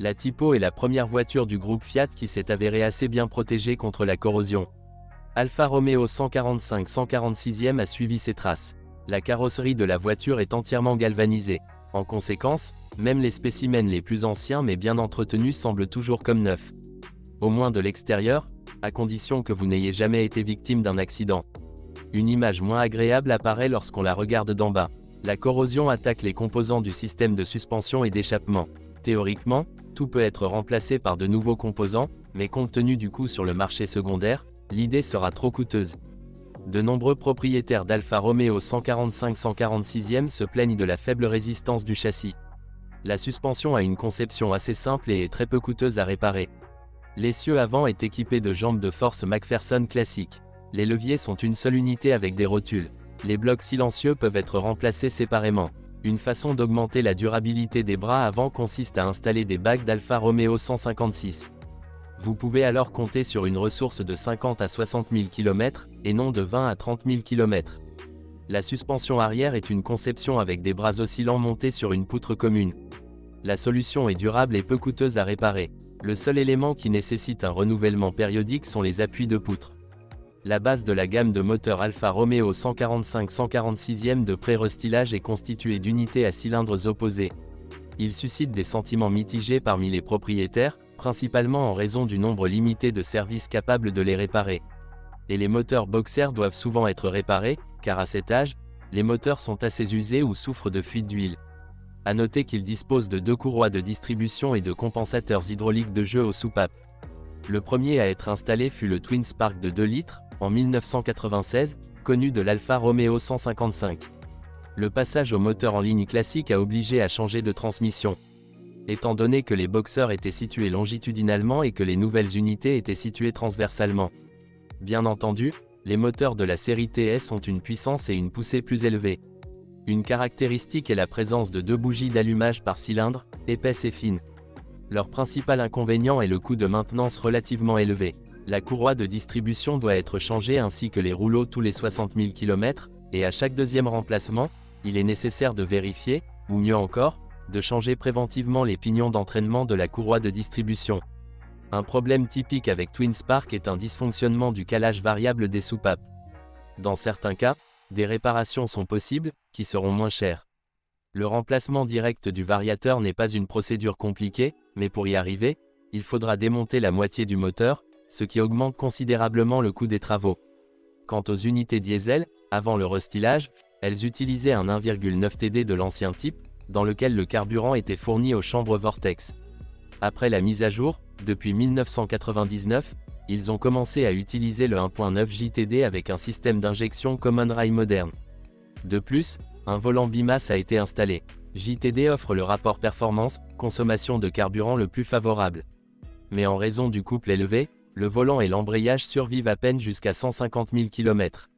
La Tipo est la première voiture du groupe Fiat qui s'est avérée assez bien protégée contre la corrosion. Alfa Romeo 145 146e a suivi ses traces. La carrosserie de la voiture est entièrement galvanisée. En conséquence, même les spécimens les plus anciens mais bien entretenus semblent toujours comme neufs. Au moins de l'extérieur, à condition que vous n'ayez jamais été victime d'un accident. Une image moins agréable apparaît lorsqu'on la regarde d'en bas. La corrosion attaque les composants du système de suspension et d'échappement. Théoriquement, tout peut être remplacé par de nouveaux composants, mais compte tenu du coût sur le marché secondaire, l'idée sera trop coûteuse. De nombreux propriétaires d'Alfa Romeo 145 146e se plaignent de la faible résistance du châssis. La suspension a une conception assez simple et est très peu coûteuse à réparer. L'essieu avant est équipé de jambes de force McPherson classiques. Les leviers sont une seule unité avec des rotules. Les blocs silencieux peuvent être remplacés séparément. Une façon d'augmenter la durabilité des bras avant consiste à installer des bagues d'Alfa Romeo 156. Vous pouvez alors compter sur une ressource de 50 à 60 000 km, et non de 20 à 30 000 km. La suspension arrière est une conception avec des bras oscillants montés sur une poutre commune. La solution est durable et peu coûteuse à réparer. Le seul élément qui nécessite un renouvellement périodique sont les appuis de poutre. La base de la gamme de moteurs Alfa Romeo 145 146e de pré-restylage est constituée d'unités à cylindres opposés. Il suscite des sentiments mitigés parmi les propriétaires, principalement en raison du nombre limité de services capables de les réparer. Et les moteurs boxer doivent souvent être réparés, car à cet âge, les moteurs sont assez usés ou souffrent de fuite d'huile. À noter qu'ils disposent de 2 courroies de distribution et de compensateurs hydrauliques de jeu aux soupapes. Le premier à être installé fut le Twin Spark de 2 litres, en 1996, connu de l'Alfa Romeo 155. Le passage au moteur en ligne classique a obligé à changer de transmission. Étant donné que les boxers étaient situés longitudinalement et que les nouvelles unités étaient situées transversalement. Bien entendu, les moteurs de la série TS ont une puissance et une poussée plus élevées. Une caractéristique est la présence de 2 bougies d'allumage par cylindre, épaisses et fines. Leur principal inconvénient est le coût de maintenance relativement élevé. La courroie de distribution doit être changée ainsi que les rouleaux tous les 60 000 km, et à chaque deuxième remplacement, il est nécessaire de vérifier, ou mieux encore, de changer préventivement les pignons d'entraînement de la courroie de distribution. Un problème typique avec Twin Spark est un dysfonctionnement du calage variable des soupapes. Dans certains cas, des réparations sont possibles, qui seront moins chères. Le remplacement direct du variateur n'est pas une procédure compliquée, mais pour y arriver, il faudra démonter la moitié du moteur, ce qui augmente considérablement le coût des travaux. Quant aux unités diesel, avant le restylage, elles utilisaient un 1,9 TD de l'ancien type, dans lequel le carburant était fourni aux chambres Vortex. Après la mise à jour, depuis 1999, ils ont commencé à utiliser le 1.9 JTD avec un système d'injection Common Rail moderne. De plus, un volant bimasse a été installé. JTD offre le rapport performance-consommation de carburant le plus favorable. Mais en raison du couple élevé, le volant et l'embrayage survivent à peine jusqu'à 150 000 km.